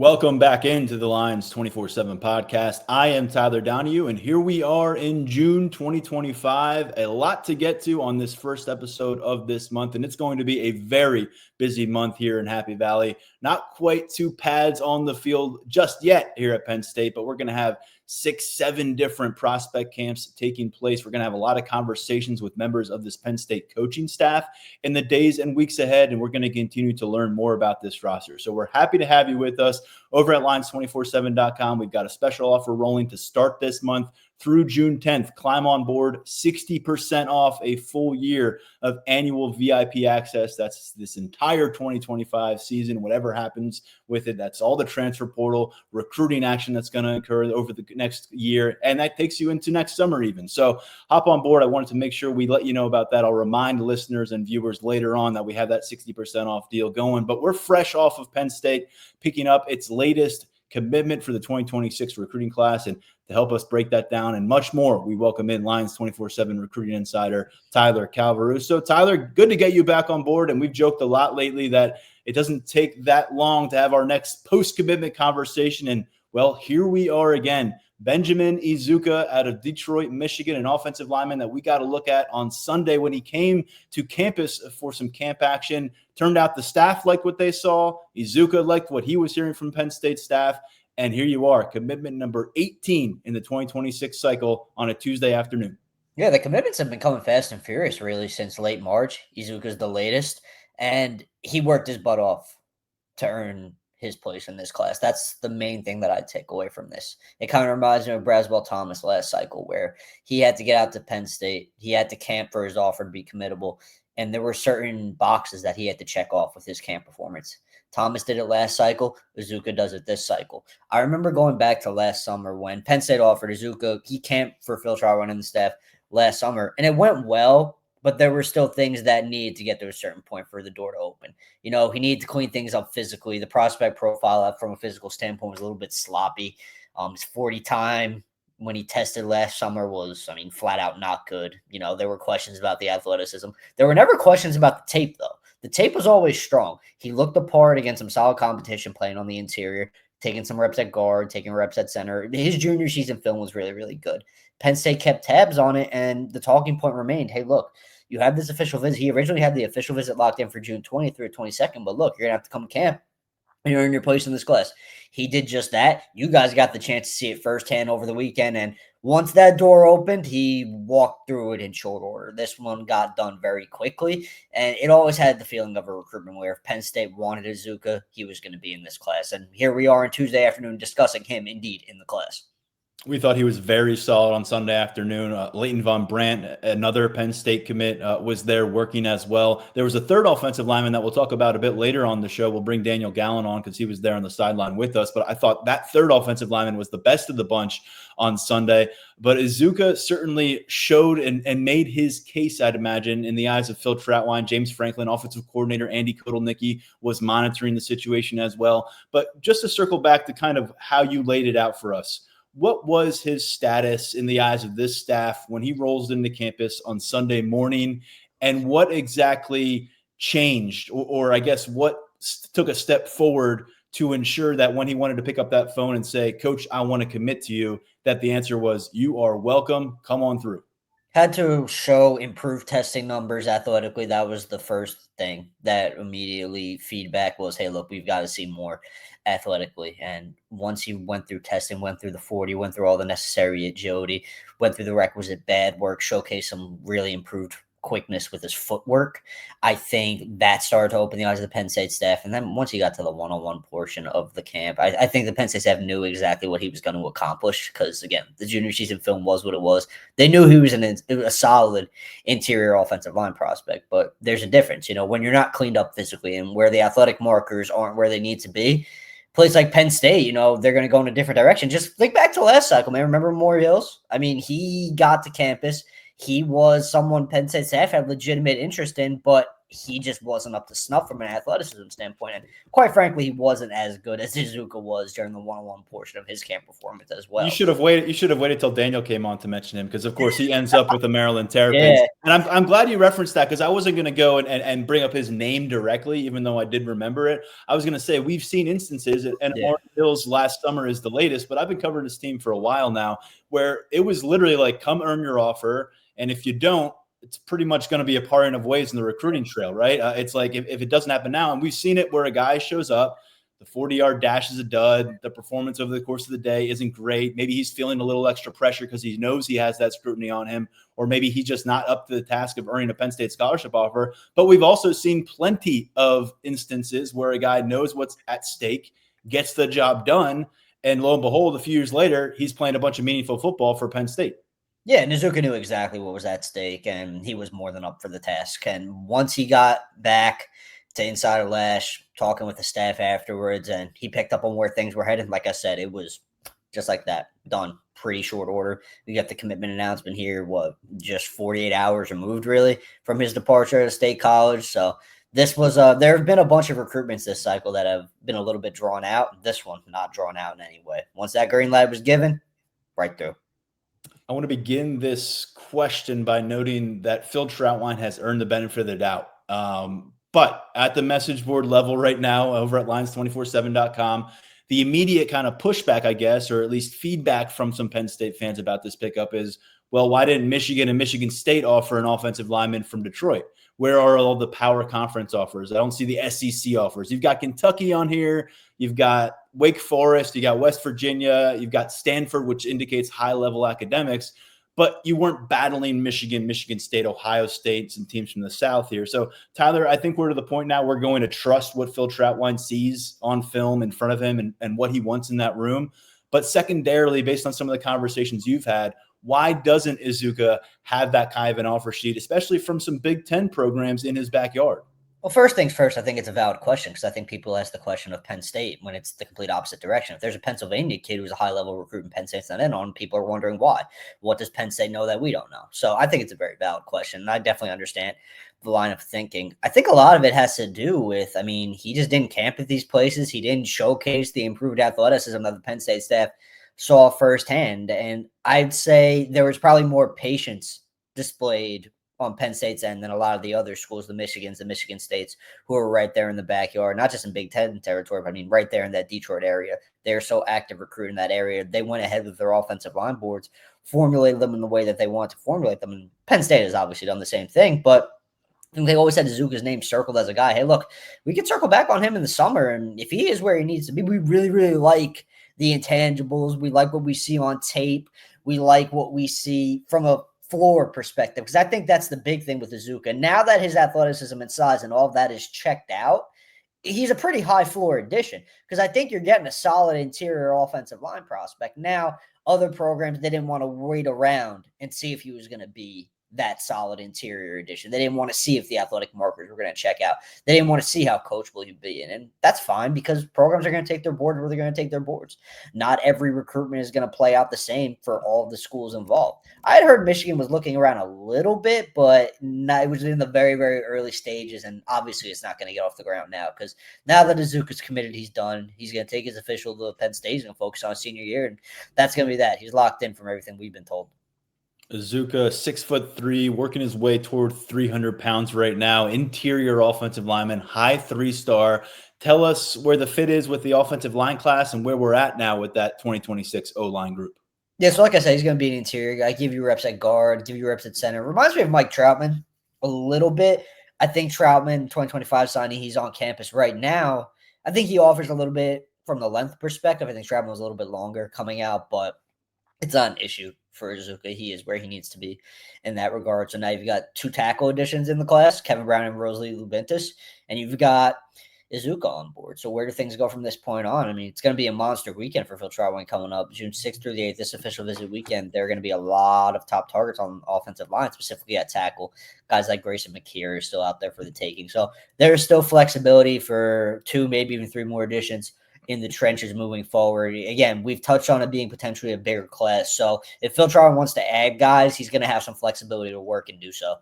Welcome back into the Lions247 Podcast. I am Tyler Donahue, and here we are in June 2025. A lot to get to on this first episode of this month, and it's going to be a very busy month here in Happy Valley. Not quite 2 pads on the field just yet here at Penn State, but we're going to have 6-7 different prospect camps taking place. We're going to have a lot of conversations with members of this Penn State coaching staff in the days and weeks ahead, and we're going to continue to learn more about this roster. So we're happy to have you with us over at lions247.com. We've got a special offer rolling to start this month through June 10th. Climb on board, 60% off a full year of annual VIP access. That's this entire 2025 season, whatever happens with it. That's all the transfer portal, recruiting action that's going to occur over the next year. And that takes you into next summer even. So hop on board. I wanted to make sure we let you know about that. I'll remind listeners and viewers later on that we have that 60% off deal going. But we're fresh off of Penn State picking up its latest commitment for the 2026 recruiting class. And to help us break that down and much more, we welcome in Lions247 recruiting insider Tyler Calvaruso. Tyler, good to get you back on board. And we've joked a lot lately that it doesn't take that long to have our next post-commitment conversation. And well, here we are again. Benjamin Eziuka out of Detroit, Michigan, an offensive lineman that we got to look at on Sunday when he came to campus for some camp action. Turned out the staff liked what they saw. Eziuka liked what he was hearing from Penn State staff. And here you are, commitment number 18 in the 2026 cycle on a Tuesday afternoon. Yeah, the commitments have been coming fast and furious really since late March. Eziuka's the latest, and he worked his butt off to earn his place in this class. That's the main thing that I take away from this. It kind of reminds me of Braswell Thomas last cycle, where he had to get out to Penn State. He had to camp for his offer to be committable, and there were certain boxes that he had to check off with his camp performance. Thomas did it last cycle. Eziuka does it this cycle. I remember going back to last summer when Penn State offered Eziuka. He camped for Phil Trotwood and the staff last summer, and it went well, but there were still things that needed to get to a certain point for the door to open. You know, he needed to clean things up physically. The prospect profile from a physical standpoint was a little bit sloppy. His 40 time when he tested last summer was, flat out not good. You know, there were questions about the athleticism. There were never questions about the tape, though. The tape was always strong. He looked the part against some solid competition playing on the interior, taking some reps at guard, taking reps at center. His junior season film was really, really good. Penn State kept tabs on it, and the talking point remained, hey, look, you have this official visit. He originally had the official visit locked in for June 20th through 22nd, but look, you're going to have to come to camp and earn your place in this class. He did just that. You guys got the chance to see it firsthand over the weekend, and once that door opened, he walked through it in short order. This one got done very quickly, and it always had the feeling of a recruitment where if Penn State wanted Eziuka, he was going to be in this class. And here we are on Tuesday afternoon discussing him indeed in the class. We thought he was very solid on Sunday afternoon. Leighton Von Brandt, another Penn State commit, was there working as well. There was a third offensive lineman that we'll talk about a bit later on the show. We'll bring Daniel Gallen on because he was there on the sideline with us. But I thought that third offensive lineman was the best of the bunch on Sunday. But Eziuka certainly showed and made his case, I'd imagine, in the eyes of Phil Trautwein. James Franklin, offensive coordinator, Andy Kotelnicki was monitoring the situation as well. But just to circle back to kind of how you laid it out for us, what was his status in the eyes of this staff when he rolls into campus on Sunday morning, and what exactly changed, or I guess what took a step forward to ensure that when he wanted to pick up that phone and say, Coach, I want to commit to you, that the answer was, you are welcome, come on through? Had to show improved testing numbers athletically. That was the first thing that immediately feedback was, hey, look, we've got to see more athletically. And once he went through testing, went through the 40, went through all the necessary agility, went through the requisite bad work, showcased some really improved quickness with his footwork, I think that started to open the eyes of the Penn State staff. And then once he got to the one-on-one portion of the camp, I think the Penn State staff knew exactly what he was going to accomplish because, again, the junior season film was what it was. They knew he was a solid interior offensive line prospect, but there's a difference. You know, when you're not cleaned up physically and where the athletic markers aren't where they need to be, place like Penn State, you know, they're going to go in a different direction. Just think back to last cycle, man. Remember Maury Hills? I mean, he got to campus. He was someone Penn State staff had legitimate interest in, but he just wasn't up to snuff from an athleticism standpoint. And quite frankly, he wasn't as good as Eziuka was during the one-on-one portion of his camp performance as well. You should have waited till Daniel came on to mention him, because of course he ends up with the Maryland Terrapins. Yeah. And I'm glad you referenced that, because I wasn't going to go and bring up his name directly, even though I did remember it. I was going to say we've seen instances, and Orange Hills last summer is the latest, but I've been covering this team for a while now, where it was literally like, come earn your offer, and if you don't, it's pretty much going to be a parting of ways in the recruiting trail, right? It's like if it doesn't happen now, and we've seen it where a guy shows up, the 40-yard dash is a dud, the performance over the course of the day isn't great. Maybe he's feeling a little extra pressure because he knows he has that scrutiny on him, or maybe he's just not up to the task of earning a Penn State scholarship offer. But we've also seen plenty of instances where a guy knows what's at stake, gets the job done, and lo and behold, a few years later, he's playing a bunch of meaningful football for Penn State. Yeah, Eziuka knew exactly what was at stake, and he was more than up for the task. And once he got back to Insider Lash, talking with the staff afterwards, and he picked up on where things were headed, like I said, it was just like that, done pretty short order. We got the commitment announcement here, just 48 hours removed, really, from his departure at State College. So this was there have been a bunch of recruitments this cycle that have been a little bit drawn out. This one, not drawn out in any way. Once that green light was given, right through. I want to begin this question by noting that Phil Troutwine has earned the benefit of the doubt. But at the message board level right now over at lions247.com, the immediate kind of pushback, I guess, or at least feedback from some Penn State fans about this pickup is, well, why didn't Michigan and Michigan State offer an offensive lineman from Detroit? Where are all the power conference offers? I don't see the SEC offers. You've got Kentucky on here. You've got Wake Forest. You got West Virginia. You've got Stanford, which indicates high-level academics. But you weren't battling Michigan, Michigan State, Ohio State, some teams from the South here. So, Tyler, I think we're to the point now we're going to trust what Phil Troutwine sees on film in front of him and what he wants in that room. But secondarily, based on some of the conversations you've had, why doesn't Eziuka have that kind of an offer sheet, especially from some Big Ten programs in his backyard? Well, first things first, I think it's a valid question, because I think people ask the question of Penn State when it's the complete opposite direction. If there's a Pennsylvania kid who's a high-level recruit and Penn State's not in on, people are wondering why. What does Penn State know that we don't know? So I think it's a very valid question, and I definitely understand the line of thinking. I think a lot of it has to do with, he just didn't camp at these places. He didn't showcase the improved athleticism that the Penn State staff saw firsthand, and I'd say there was probably more patience displayed on Penn State's end than a lot of the other schools, the Michigans, the Michigan States, who are right there in the backyard, not just in Big Ten territory, but right there in that Detroit area. They're so active recruiting that area. They went ahead with their offensive line boards, formulated them in the way that they want to formulate them. And Penn State has obviously done the same thing, but they always had Eziuka's name circled as a guy. Hey, look, we can circle back on him in the summer, and if he is where he needs to be, we really, really like the intangibles. We like what we see on tape. We like what we see from a floor perspective, because I think that's the big thing with Eziuka. Now that his athleticism and size and all of that is checked out, he's a pretty high floor addition, because I think you're getting a solid interior offensive line prospect. Now, other programs, they didn't want to wait around and see if he was going to be that solid interior addition. They didn't want to see if the athletic markers were going to check out. They didn't want to see how coachable he'd be. And that's fine, because programs are going to take their boards where they're going to take their boards. Not every recruitment is going to play out the same for all of the schools involved. I had heard Michigan was looking around a little bit, but it was in the very, very early stages. And obviously it's not going to get off the ground now, because now that Eziuka's committed, he's done. He's going to take his official to Penn State. He's going to focus on his senior year. And that's going to be that. He's locked in from everything we've been told. Eziuka, 6'3", working his way toward 300 pounds right now. Interior offensive lineman, high 3-star. Tell us where the fit is with the offensive line class and where we're at now with that 2026 O-line group. Yeah, so like I said, he's going to be an interior guy. Give you reps at guard, give you reps at center. Reminds me of Mike Troutman a little bit. I think Troutman, 2025 signing, he's on campus right now. I think he offers a little bit from the length perspective. I think Troutman was a little bit longer coming out, but it's not an issue for Eziuka. He is where he needs to be in that regard. So now you've got 2 tackle additions in the class, Kevin Brown and Rosalie Lubintis, and you've got Eziuka on board. So where do things go from this point on? It's going to be a monster weekend for Phil Troutwine coming up June 6th through the 8th, this official visit weekend. There are going to be a lot of top targets on the offensive line, specifically at tackle. Guys like Grayson McKeer are still out there for the taking. So there's still flexibility for 2, maybe even 3 more additions in the trenches moving forward. Again, we've touched on it being potentially a bigger class. So if Phil Troutwine wants to add guys, he's going to have some flexibility to work and do so.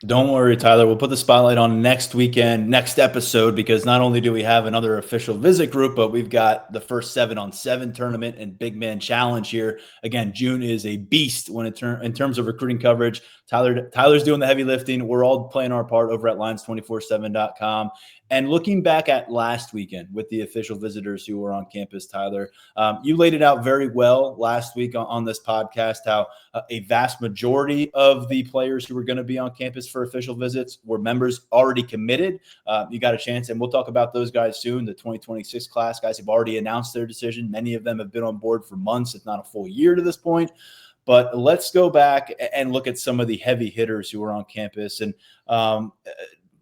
Don't worry, Tyler. We'll put the spotlight on next weekend, next episode, because not only do we have another official visit group, but we've got the first 7-on-7 tournament and big man challenge here. Again, June is a beast when in terms of recruiting coverage. Tyler's doing the heavy lifting. We're all playing our part over at lions247.com. And looking back at last weekend with the official visitors who were on campus, Tyler, you laid it out very well last week on this podcast, how a vast majority of the players who were going to be on campus for official visits were members already committed. You got a chance, and we'll talk about those guys soon. The 2026 class guys have already announced their decision. Many of them have been on board for months, if not a full year to this point. But let's go back and look at some of the heavy hitters who were on campus. And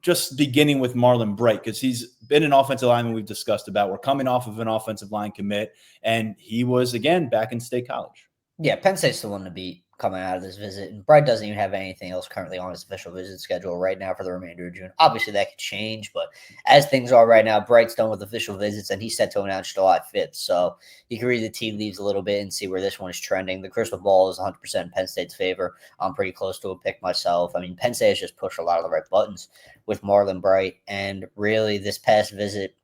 just beginning with Marlon Bright, because he's been an offensive lineman we've discussed about. We're coming off of an offensive line commit, and he was, again, back in State College. Yeah, Penn State's the one to beat coming out of this visit. And Bright doesn't even have anything else currently on his official visit schedule right now for the remainder of June. Obviously, that could change, but as things are right now, Bright's done with official visits, and he's set to announce July 5th. So you can read the tea leaves a little bit and see where this one is trending. The crystal ball is 100% in Penn State's favor. I'm pretty close to a pick myself. I mean, Penn State has just pushed a lot of the right buttons with Marlon Bright, and really this past visit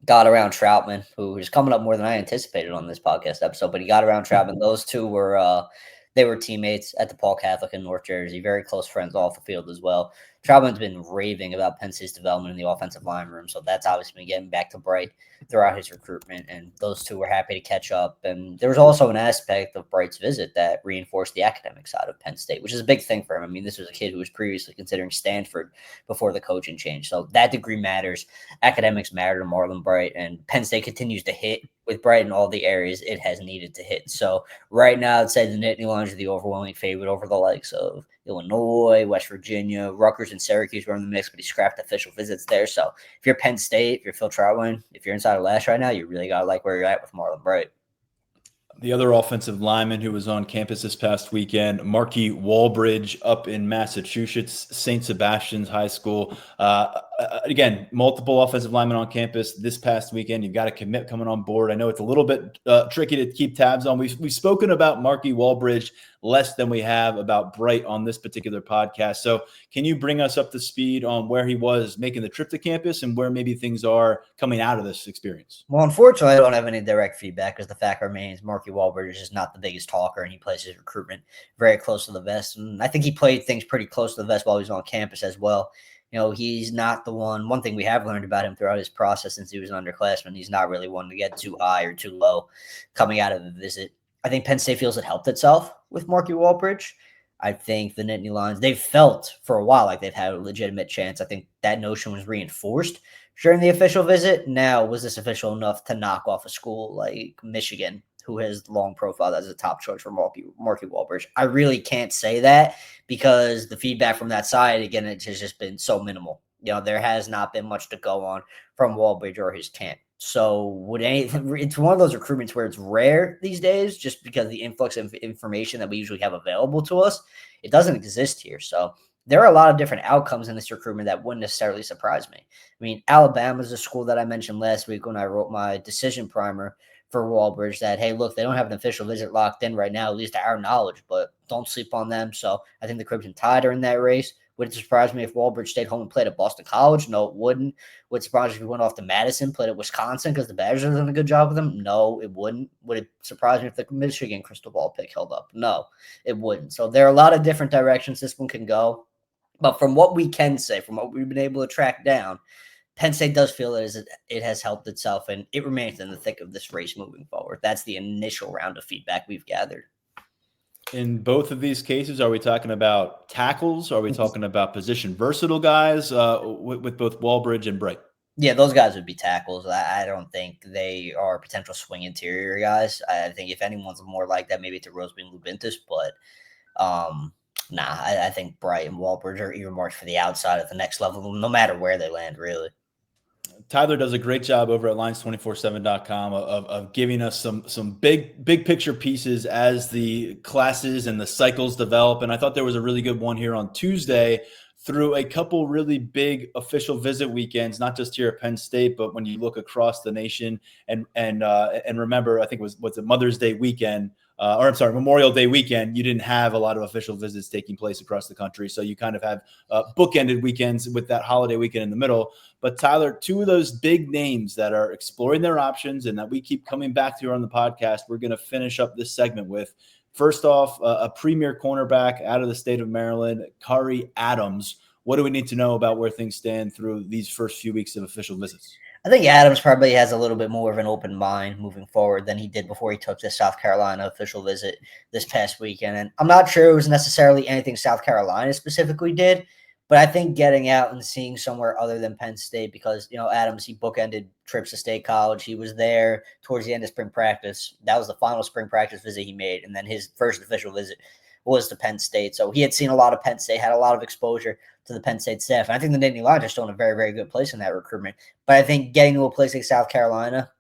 got around Troutman, who is coming up more than I anticipated on this podcast episode, but he got around Troutman. Those two were they were teammates at the Paul Catholic in North Jersey, very close friends off the field as well. Troutman's been raving about Penn State's development in the offensive line room, so that's obviously been getting back to Bright throughout his recruitment, and those two were happy to catch up. And there was also an aspect of Bright's visit that reinforced the academic side of Penn State, which is a big thing for him. I mean, this was a kid who was previously considering Stanford before the coaching change, so that degree matters. Academics matter to Marlon Bright, and Penn State continues to hit with Bright in all the areas it has needed to hit. So right now, I'd say the Nittany Lions are the overwhelming favorite over the likes of Illinois, West Virginia, Rutgers, and Syracuse were in the mix, but he scrapped official visits there. So if you're Penn State, if you're Phil Troutman, if you're inside of Lash right now, you really got to like where you're at with Marlon Bright. The other offensive lineman who was on campus this past weekend, Marky Walbridge up in Massachusetts, St. Sebastian's High School. Again, multiple offensive linemen on campus this past weekend. You've got a commit coming on board. I know it's a little bit tricky to keep tabs on. We've spoken about Marky Walbridge less than we have about Bright on this particular podcast. So can you bring us up to speed on where he was making the trip to campus and where maybe things are coming out of this experience? Well, unfortunately, I don't have any direct feedback because the fact remains Marky Walbridge is just not the biggest talker, and he plays his recruitment very close to the vest. And I think he played things pretty close to the vest while he was on campus as well. You know, he's not the one. One thing we have learned about him throughout his process since he was an underclassman, he's not really one to get too high or too low coming out of the visit. I think Penn State feels it helped itself with Marky Walbridge. I think the Nittany Lions, they've felt for a while like they've had a legitimate chance. I think that notion was reinforced during the official visit. Now, was this official enough to knock off a school like Michigan, who has long profiled as a top choice for Marky Walbridge? I really can't say that because the feedback from that side, again, it has just been so minimal. You know, there has not been much to go on from Walbridge or his camp. So it's one of those recruitments where it's rare these days just because the influx of information that we usually have available to us, it doesn't exist here. So there are a lot of different outcomes in this recruitment that wouldn't necessarily surprise me. I mean, Alabama is a school that I mentioned last week when I wrote my decision primer for Walbridge that, hey, look, they don't have an official visit locked in right now, at least to our knowledge, but don't sleep on them. So I think the Crimson Tide are in that race. Would it surprise me if Walbridge stayed home and played at Boston College? No, it wouldn't. Would it surprise me if he went off to Madison, played at Wisconsin because the Badgers have done a good job with him? No, it wouldn't. Would it surprise me if the Michigan crystal ball pick held up? No, it wouldn't. So there are a lot of different directions this one can go. But from what we can say, from what we've been able to track down, Penn State does feel as it has helped itself, and it remains in the thick of this race moving forward. That's the initial round of feedback we've gathered. In both of these cases, are we talking about tackles? Are we talking about position versatile guys with both Walbridge and Bright? Yeah, those guys would be tackles. I don't think they are potential swing interior guys. I think if anyone's more like that, maybe it's a Rosebean Lubintis, but I think Bright and Walbridge are earmarked for the outside at the next level, no matter where they land, really. Tyler does a great job over at lions247.com of giving us some big picture pieces as the classes and the cycles develop. And I thought there was a really good one here on Tuesday through a couple really big official visit weekends, not just here at Penn State, but when you look across the nation and remember, I think it was Mother's Day weekend Memorial Day weekend, you didn't have a lot of official visits taking place across the country. So you kind of have bookended weekends with that holiday weekend in the middle. But Tyler, two of those big names that are exploring their options and that we keep coming back to here on the podcast, we're going to finish up this segment with. First off, a premier cornerback out of the state of Maryland, Kari Adams. What do we need to know about where things stand through these first few weeks of official visits? I think Adams probably has a little bit more of an open mind moving forward than he did before he took the South Carolina official visit this past weekend. And I'm not sure it was necessarily anything South Carolina specifically did, but I think getting out and seeing somewhere other than Penn State, because, Adams, he bookended trips to State College. He was there towards the end of spring practice. That was the final spring practice visit he made. And then his first official visit was to Penn State. So he had seen a lot of Penn State, had a lot of exposure to the Penn State staff. And I think the Nittany Lions are still in a very, very good place in that recruitment. But I think getting to a place like South Carolina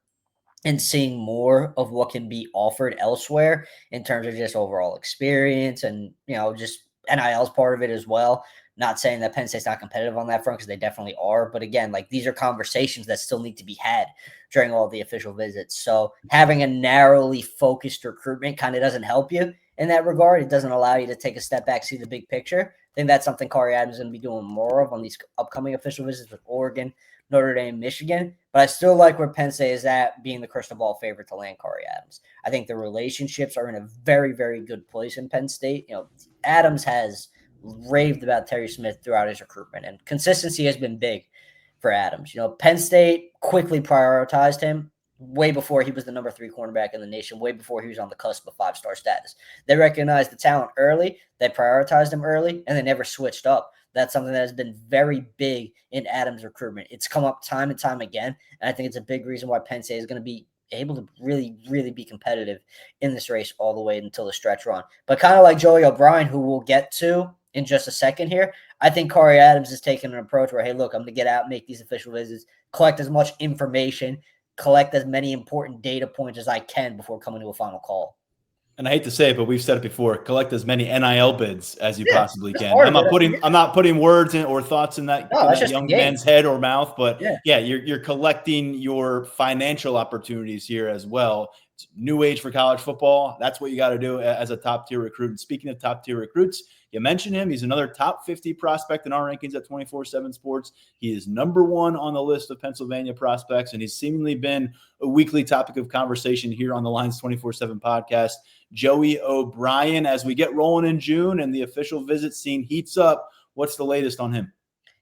and seeing more of what can be offered elsewhere in terms of just overall experience and, just NIL's part of it as well. Not saying that Penn State's not competitive on that front, because they definitely are. But again, these are conversations that still need to be had during all the official visits. So having a narrowly focused recruitment kind of doesn't help you in that regard. It doesn't allow you to take a step back, see the big picture. I think that's something Kari Adams is going to be doing more of on these upcoming official visits with Oregon, Notre Dame, Michigan. But I still like where Penn State is at, being the crystal ball favorite to land Kari Adams. I think the relationships are in a very, very good place in Penn State. Adams has raved about Terry Smith throughout his recruitment, and consistency has been big for Adams. Penn State quickly prioritized him way before he was the number 3 cornerback in the nation, way before he was on the cusp of 5-star status. They recognized the talent early, they prioritized him early, and they never switched up. That's something that has been very big in Adams' recruitment. It's come up time and time again, and I think it's a big reason why Penn State is going to be able to really, really be competitive in this race all the way until the stretch run. But kind of like Joey O'Brien, who we'll get to in just a second here, I think Kari Adams is taking an approach where, hey, look, I'm going to get out, make these official visits, collect as much information, collect as many important data points as I can before coming to a final call. And I hate to say it, but we've said it before, collect as many NIL bids as you possibly can. I'm not putting words in or thoughts in that young man's head or mouth, but you're collecting your financial opportunities here as well. It's new age for college football. That's what you got to do as a top tier recruit. And speaking of top tier recruits, you mentioned him. He's another top 50 prospect in our rankings at 247 Sports. He is number 1 on the list of Pennsylvania prospects, and he's seemingly been a weekly topic of conversation here on the Lions247 podcast. Joey O'Brien, as we get rolling in June and the official visit scene heats up, what's the latest on him?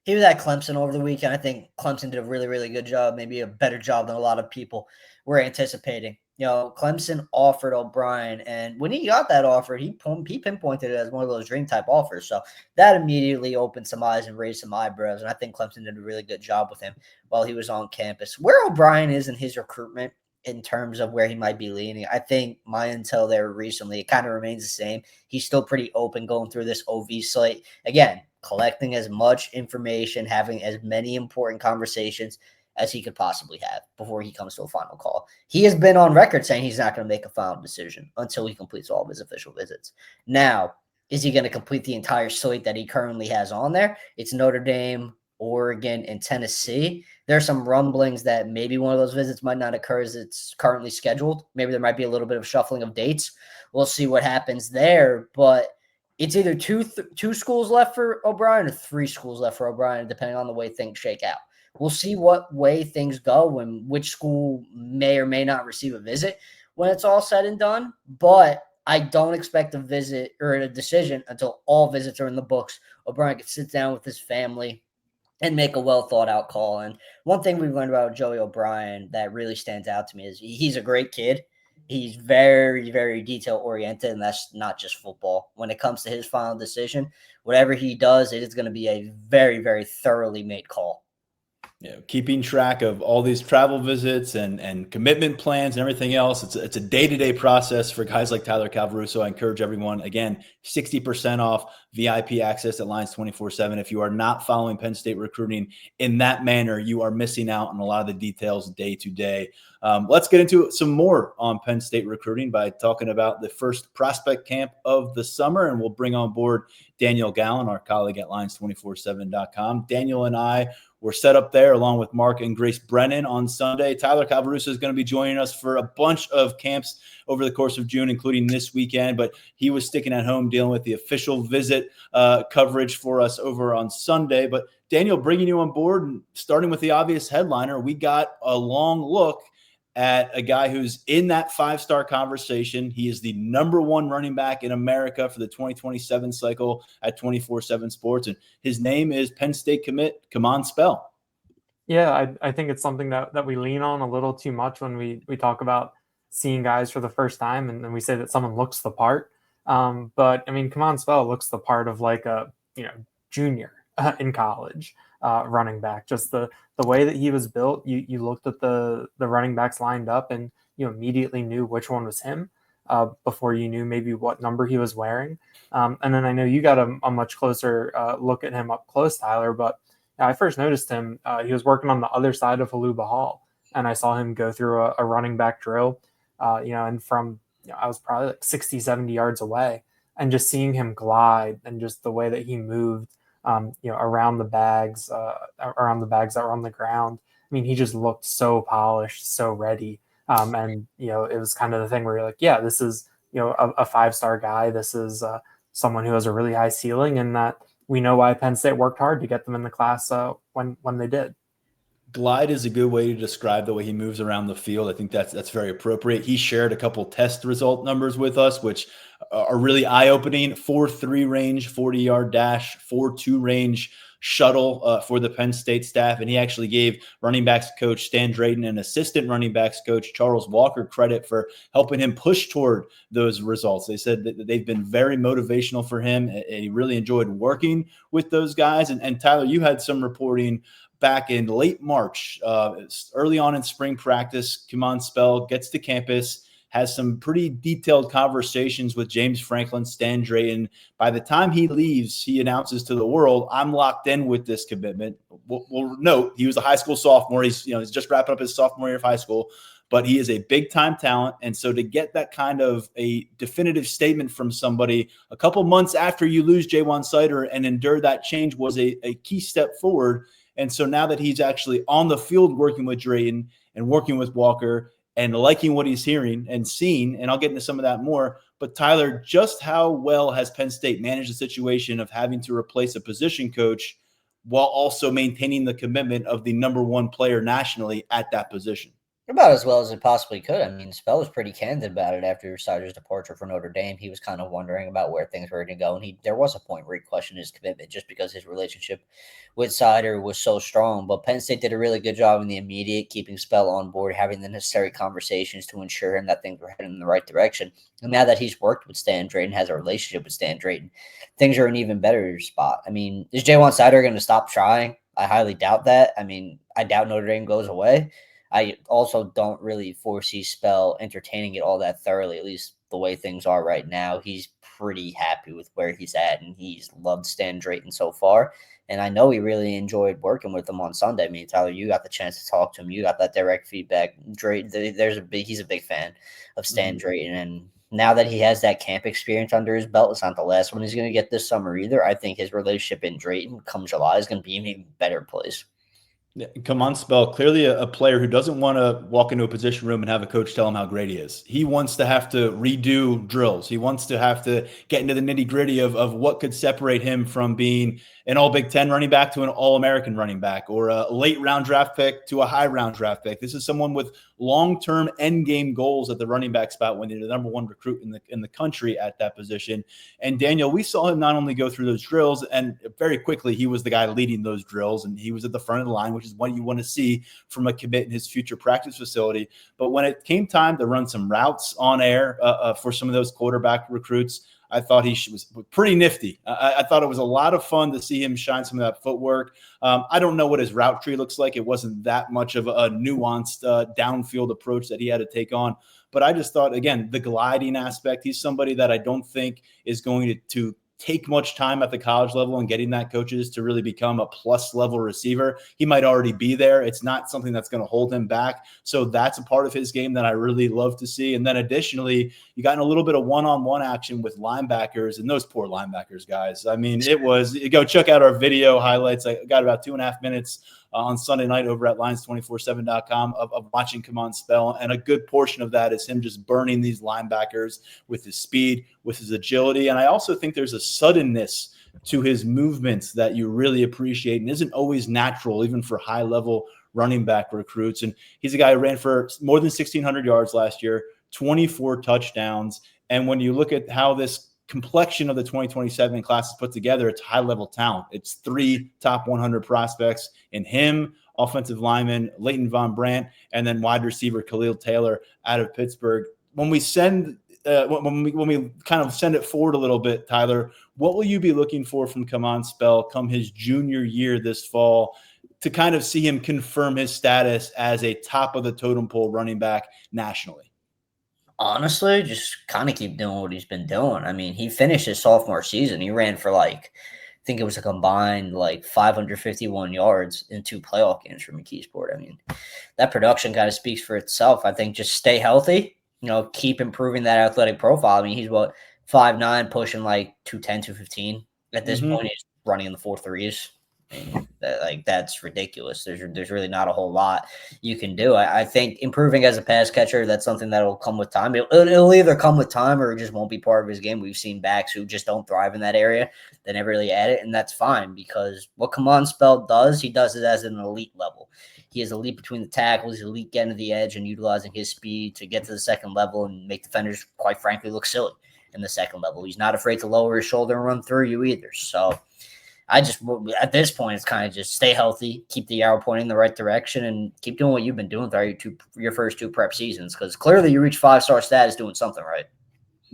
He was at Clemson over the weekend. I think Clemson did a really, really good job, maybe a better job than a lot of people were anticipating. Clemson offered O'Brien, and when he got that offer, he pinpointed it as one of those dream type offers. So that immediately opened some eyes and raised some eyebrows, and I think Clemson did a really good job with him while he was on campus. Where O'Brien is in his recruitment in terms of where he might be leaning, I think my intel there recently, it kind of remains the same. He's still pretty open going through this OV slate. Again, collecting as much information, having as many important conversations as he could possibly have before he comes to a final call. He has been on record saying he's not going to make a final decision until he completes all of his official visits. Now, is he going to complete the entire slate that he currently has on there? It's Notre Dame, Oregon, and Tennessee. There's some rumblings that maybe one of those visits might not occur as it's currently scheduled. Maybe there might be a little bit of shuffling of dates. We'll see what happens there, but it's either two schools left for O'Brien or 3 schools left for O'Brien, depending on the way things shake out. We'll see what way things go and which school may or may not receive a visit when it's all said and done. But I don't expect a visit or a decision until all visits are in the books. O'Brien can sit down with his family and make a well-thought-out call. And one thing we've learned about Joey O'Brien that really stands out to me is he's a great kid. He's very, very detail-oriented, and that's not just football. When it comes to his final decision, whatever he does, it is going to be a very, very thoroughly made call. Keeping track of all these travel visits and commitment plans and everything else. It's a day-to-day process for guys like Tyler Calvaruso. I encourage everyone, again, 60% off VIP access at Lions247. If you are not following Penn State recruiting in that manner, you are missing out on a lot of the details day to day. Let's get into some more on Penn State recruiting by talking about the first prospect camp of the summer, and we'll bring on board Daniel Gallen, our colleague at Lions247.com. Daniel and I we're set up there along with Mark and Grace Brennan on Sunday. Tyler Calvaruso is going to be joining us for a bunch of camps over the course of June, including this weekend, but he was sticking at home dealing with the official visit coverage for us over on Sunday. But Daniel, bringing you on board and starting with the obvious headliner, we got a long look at a guy who's in that five-star conversation. He is the number one running back in America for the 2027 cycle at 247 Sports, and his name is Penn State commit Kaman Spell. Yeah, I think it's something that we lean on a little too much when we talk about seeing guys for the first time, and then we say that someone looks the part. But I mean, Kaman Spell looks the part of like a junior in college running back. Just the way that he was built, you looked at the running backs lined up, and you immediately knew which one was him before you knew maybe what number he was wearing. And then I know you got a much closer look at him up close, Tyler. But I first noticed him. He was working on the other side of Haluba Hall, and I saw him go through a running back drill. And from I was probably like 60, 70 yards away, and just seeing him glide and just the way that he moved, around the bags that were on the ground. I mean, he just looked so polished, so ready. And it was kind of the thing where you're like, yeah, this is, a five-star guy. This is someone who has a really high ceiling, and that we know why Penn State worked hard to get them in the class when they did. Glide is a good way to describe the way he moves around the field. I think that's very appropriate. He shared a couple test result numbers with us, which are really eye-opening. 4.3 range, 40-yard dash, 4.2 range shuttle for the Penn State staff. And he actually gave running backs coach Stan Drayton and assistant running backs coach Charles Walker credit for helping him push toward those results. They said that they've been very motivational for him, and he really enjoyed working with those guys. And Tyler, you had some reporting back in late March, early on in spring practice. Kemon Spell gets to campus, has some pretty detailed conversations with James Franklin, Stan Drayton. By the time he leaves, he announces to the world, "I'm locked in with this commitment." We'll note he was a high school sophomore. He's just wrapping up his sophomore year of high school, but he is a big-time talent. And so to get that kind of a definitive statement from somebody a couple months after you lose Jaywan Sider and endure that change was a key step forward. And so now that he's actually on the field working with Drayton and working with Walker and liking what he's hearing and seeing, and I'll get into some of that more, but Tyler, just how well has Penn State managed the situation of having to replace a position coach while also maintaining the commitment of the number one player nationally at that position? About as well as it possibly could. I mean, Spell was pretty candid about it after Sider's departure for Notre Dame. He was kind of wondering about where things were going to go, and there was a point where he questioned his commitment just because his relationship with Sider was so strong. But Penn State did a really good job in the immediate, keeping Spell on board, having the necessary conversations to ensure him that things were heading in the right direction. And now that he's worked with Stan Drayton, has a relationship with Stan Drayton, things are in an even better spot. I mean, is Jaywan Sider going to stop trying? I highly doubt that. I mean, I doubt Notre Dame goes away. I also don't really foresee Spell entertaining it all that thoroughly, at least the way things are right now. He's pretty happy with where he's at, and he's loved Stan Drayton so far. And I know he really enjoyed working with him on Sunday. I mean, Tyler, you got the chance to talk to him. You got that direct feedback. Drayton, he's a big fan of Stan Drayton, and now that he has that camp experience under his belt, it's not the last one he's going to get this summer either. I think his relationship in Drayton come July is going to be in an even better place. Yeah, Kaman Spell, clearly a player who doesn't want to walk into a position room and have a coach tell him how great he is. He wants to have to redo drills. He wants to have to get into the nitty-gritty of what could separate him from being an all Big Ten running back to an All-American running back, or a late round draft pick to a high round draft pick. This is someone with long-term end game goals at the running back spot when they're the number one recruit in the country at that position. And Daniel, we saw him not only go through those drills, and very quickly he was the guy leading those drills, and he was at the front of the line, which is what you want to see from a commit in his future practice facility. But when it came time to run some routes on air for some of those quarterback recruits, I thought he was pretty nifty. I thought it was a lot of fun to see him shine some of that footwork. I don't know what his route tree looks like. It wasn't that much of a nuanced downfield approach that he had to take on. But I just thought, again, the gliding aspect, he's somebody that I don't think is going to take much time at the college level and getting that coaches to really become a plus level receiver. He might already be there. It's not something that's going to hold him back. So that's a part of his game that I really love to see. And then additionally, you got in a little bit of one-on-one action with linebackers, and those poor linebackers, guys. I mean, go check out our video highlights. I got about 2.5 minutes on Sunday night over at lions247.com of watching Kemon Spell. And a good portion of that is him just burning these linebackers with his speed, with his agility. And I also think there's a suddenness to his movements that you really appreciate and isn't always natural, even for high-level running back recruits. And he's a guy who ran for more than 1,600 yards last year, 24 touchdowns. And when you look at how this complexion of the 2027 class is put together, it's high-level talent. It's 3 top 100 prospects in him, offensive lineman Leighton Von Brandt, and then wide receiver Khalil Taylor out of Pittsburgh. When we send when we kind of send it forward a little bit, Tyler, what will you be looking for from Kaman Spell come his junior year this fall to kind of see him confirm his status as a top of the totem pole running back nationally? Honestly, just kind of keep doing what he's been doing. I mean, he finished his sophomore season. He ran for I think it was a combined 551 yards in 2 playoff games for McKeesport. I mean, that production kind of speaks for itself. I think just stay healthy, keep improving that athletic profile. I mean, he's 5'9", pushing 210, 215. At this point, he's running in the 4.3s. That's ridiculous. There's really not a whole lot you can do. I think improving as a pass catcher, that's something that'll come with time. It'll either come with time or it just won't be part of his game. We've seen backs who just don't thrive in that area. They never really add it, and that's fine because what Kaman Spell does, he does it as an elite level. He is elite between the tackles, he's elite getting to the edge and utilizing his speed to get to the second level and make defenders, quite frankly, look silly in the second level. He's not afraid to lower his shoulder and run through you either. So at this point, it's kind of just stay healthy, keep the arrow pointing in the right direction, and keep doing what you've been doing throughout your first 2 prep seasons, because clearly you reach 5-star status doing something right.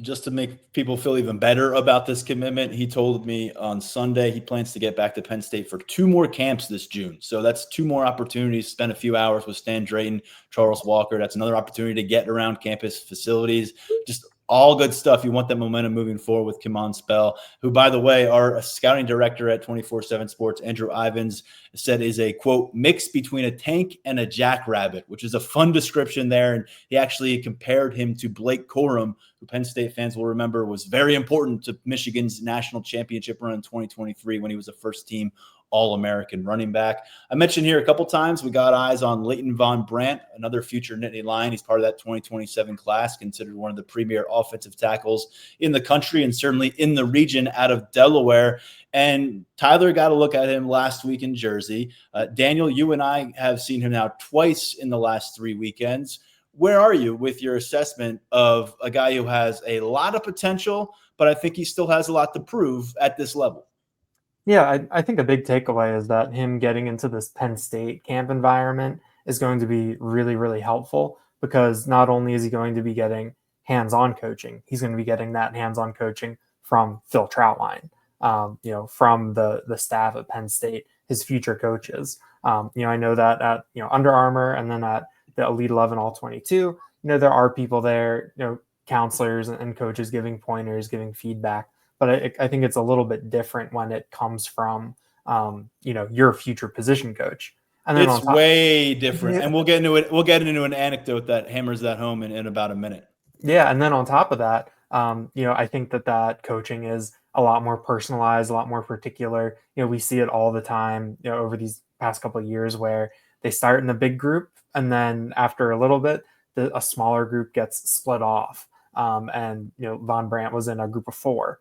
Just to make people feel even better about this commitment, he told me on Sunday he plans to get back to Penn State for 2 more camps this June. So that's 2 more opportunities to spend a few hours with Stan Drayton, Charles Walker. That's another opportunity to get around campus facilities. Just all good stuff. You want that momentum moving forward with Kemon Spell, who, by the way, our scouting director at 247 Sports, Andrew Ivins, said is a, quote, mix between a tank and a jackrabbit, which is a fun description there. And he actually compared him to Blake Corum, who Penn State fans will remember was very important to Michigan's national championship run in 2023 when he was a first-team All-American running back. I mentioned here a couple times we got eyes on Leighton Von Brandt, another future Nittany Lion. He's part of that 2027 class, considered one of the premier offensive tackles in the country and certainly in the region out of Delaware. And Tyler got a look at him last week in Jersey. Daniel, you and I have seen him now twice in the last 3 weekends. Where are you with your assessment of a guy who has a lot of potential, but I think he still has a lot to prove at this level? Yeah, I think a big takeaway is that him getting into this Penn State camp environment is going to be really, really helpful, because not only is he going to be getting hands-on coaching, he's going to be getting that hands-on coaching from Phil Troutline, from the staff at Penn State, his future coaches. I know that at Under Armour and then at the Elite 11 All-22, there are people there, counselors and coaches giving pointers, giving feedback. But I think it's a little bit different when it comes from, your future position coach. And then it's way different. Yeah. And we'll get into it. We'll get into an anecdote that hammers that home in about a minute. Yeah. And then on top of that, I think that coaching is a lot more personalized, a lot more particular. We see it all the time, over these past couple of years where they start in a big group and then after a little bit, a smaller group gets split off. And Von Brandt was in a group of 4.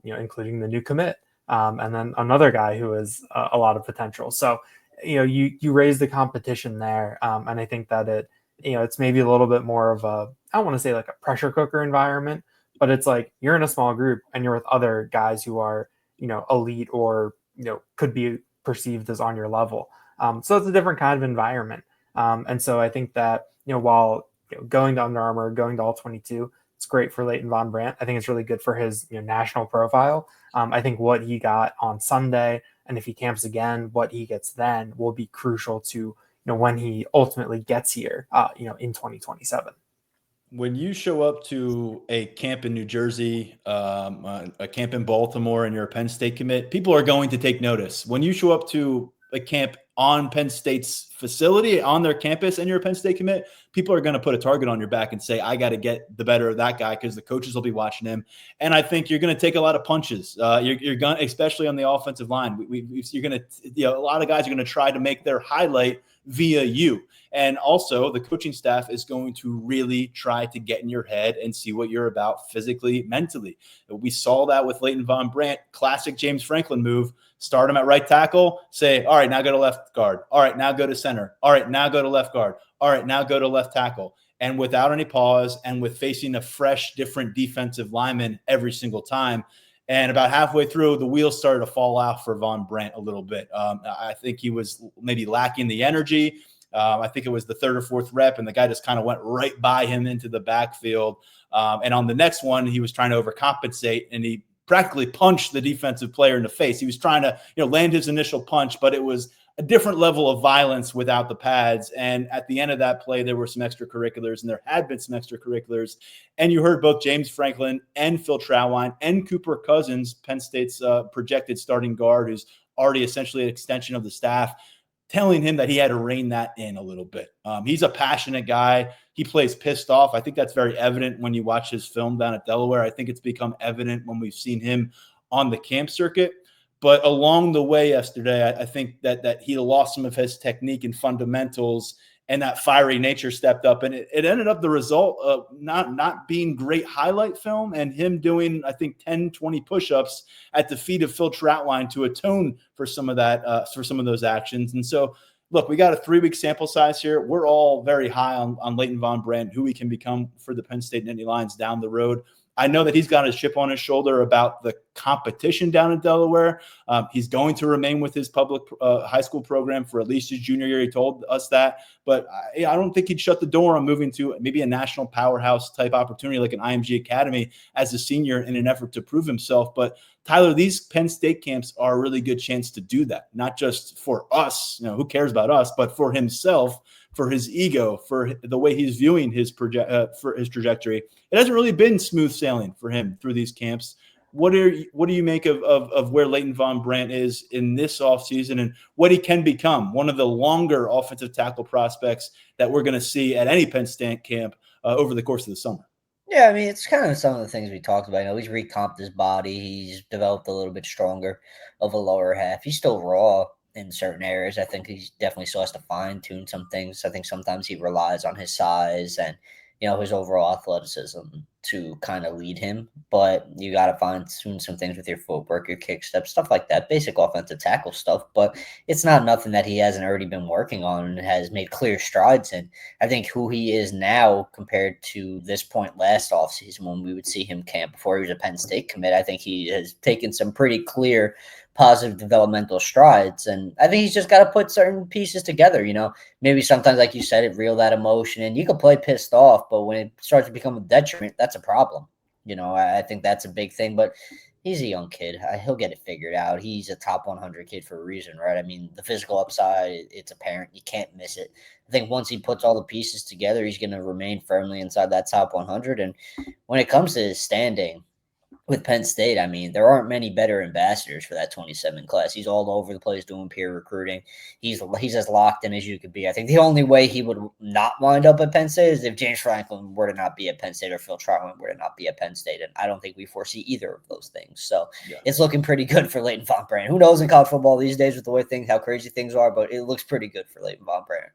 Including the new commit, and then another guy who has a lot of potential. So, you raise the competition there, and I think that it's maybe a little bit more of I don't want to say like a pressure cooker environment, but it's like you're in a small group and you're with other guys who are elite or could be perceived as on your level. So it's a different kind of environment, and so I think that while going to Under Armour, going to All-22. It's great for Leighton Von Brandt. I think it's really good for his national profile. I think what he got on Sunday, and if he camps again, what he gets then will be crucial to when he ultimately gets here, in 2027. When you show up to a camp in New Jersey, a camp in Baltimore, and you're a Penn State commit, people are going to take notice. When you show up to a camp on Penn State's facility, on their campus, and you're a Penn State commit, people are going to put a target on your back and say, I got to get the better of that guy because the coaches will be watching him. And I think you're going to take a lot of punches. You're going, especially on the offensive line. You're going to, a lot of guys are going to try to make their highlight via you. And also the coaching staff is going to really try to get in your head and see what you're about physically, mentally. We saw that with Leighton Von Brandt, classic James Franklin move. Start him at right tackle, say, all right, now go to left guard. All right, now go to center. All right, now go to left guard. All right, now go to left tackle. And without any pause and with facing a fresh, different defensive lineman every single time. And about halfway through, the wheels started to fall off for Von Brandt a little bit. I think he was maybe lacking the energy. I think it was the third or fourth rep, and the guy just kind of went right by him into the backfield. And on the next one, he was trying to overcompensate, and he practically punched the defensive player in the face. He was trying to, land his initial punch, but it was a different level of violence without the pads. And at the end of that play, there were some extracurriculars, and there had been some extracurriculars. And you heard both James Franklin and Phil Trautwein and Cooper Cousins, Penn State's projected starting guard, who's already essentially an extension of the staff, telling him that he had to rein that in a little bit. He's a passionate guy. He plays pissed off. I think that's very evident when you watch his film down at Delaware. I think it's become evident when we've seen him on the camp circuit. But along the way yesterday, I think that he lost some of his technique and fundamentals, and that fiery nature stepped up. And it ended up the result of not being great highlight film and him doing, I think, 10, 20 push-ups at the feet of Phil Trautwein to atone for some of that, for some of those actions. And so, look, we got a 3-week sample size here. We're all very high on Leighton Von Brandt, who he can become for the Penn State Nittany Lions down the road. I know that he's got a chip on his shoulder about the competition down in Delaware. He's going to remain with his public high school program for at least his junior year. He told us that. But I don't think he'd shut the door on moving to maybe a national powerhouse type opportunity like an IMG Academy as a senior in an effort to prove himself. But Tyler, these Penn State camps are a really good chance to do that, not just for us, who cares about us, but for himself, for his ego, for the way he's viewing his for his trajectory. It hasn't really been smooth sailing for him through these camps. What do you make of where Leighton Von Brandt is in this offseason and what he can become? One of the longer offensive tackle prospects that we're going to see at any Penn State camp over the course of the summer. Yeah, I mean, it's kind of some of the things we talked about. He's recomped his body. He's developed a little bit stronger of a lower half. He's still raw in certain areas. I think he definitely still has to fine-tune some things. I think sometimes he relies on his size and, his overall athleticism to kind of lead him. But you got to fine-tune some things with your footwork, your kick steps, stuff like that, basic offensive tackle stuff. But it's not nothing that he hasn't already been working on and has made clear strides in. I think who he is now compared to this point last offseason when we would see him camp before he was a Penn State commit, I think he has taken some pretty clear positive developmental strides. And I think he's just got to put certain pieces together, maybe sometimes, like you said, reel that emotion in. You can play pissed off, but when it starts to become a detriment, that's a problem. I think that's a big thing, but he's a young kid. He'll get it figured out. He's a top 100 kid for a reason, right? I mean, the physical upside, it's apparent. You can't miss it. I think once he puts all the pieces together, he's going to remain firmly inside that top 100. And when it comes to his standing with Penn State, I mean, there aren't many better ambassadors for that 27 class. He's all over the place doing peer recruiting. He's as locked in as you could be. I think the only way he would not wind up at Penn State is if James Franklin were to not be at Penn State or Phil Trautwein were to not be at Penn State. And I don't think we foresee either of those things. So It's looking pretty good for Leighton Von Brandt. Who knows in college football these days with the way how crazy things are, but it looks pretty good for Leighton Von Brandt.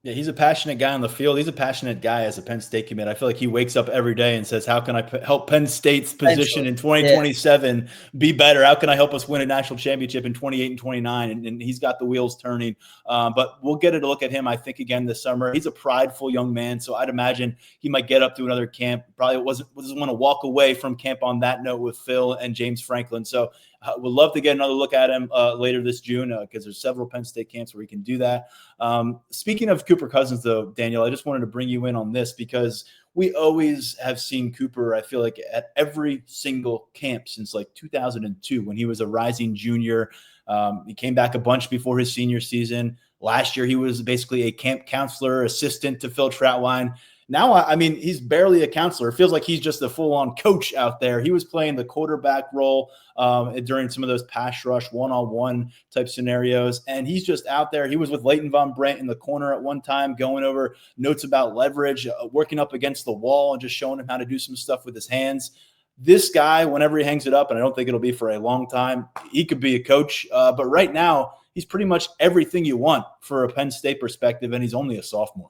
Yeah, he's a passionate guy on the field. He's a passionate guy as a Penn State commit. I feel like he wakes up every day and says, how can I help Penn State's position in 2027 be better? How can I help us win a national championship in 28 and 29? And he's got the wheels turning. But we'll get a look at him, I think, again this summer. He's a prideful young man, so I'd imagine he might get up to another camp. Probably doesn't want to walk away from camp on that note with Phil and James Franklin. So we'd love to get another look at him later this June because there's several Penn State camps where he can do that. Speaking of Cooper Cousins, though, Daniel, I just wanted to bring you in on this because we always have seen Cooper, I feel like, at every single camp since like 2002 when he was a rising junior. He came back a bunch before his senior season. Last year, he was basically a camp counselor, assistant to Phil Trautwein. Now, I mean, he's barely a counselor. It feels like he's just a full-on coach out there. He was playing the quarterback role during some of those pass rush one-on-one type scenarios, and he's just out there. He was with Leighton Von Brandt in the corner at one time, going over notes about leverage, working up against the wall, and just showing him how to do some stuff with his hands. This guy, whenever he hangs it up, and I don't think it'll be for a long time, he could be a coach. But right now, he's pretty much everything you want for a Penn State perspective, and he's only a sophomore.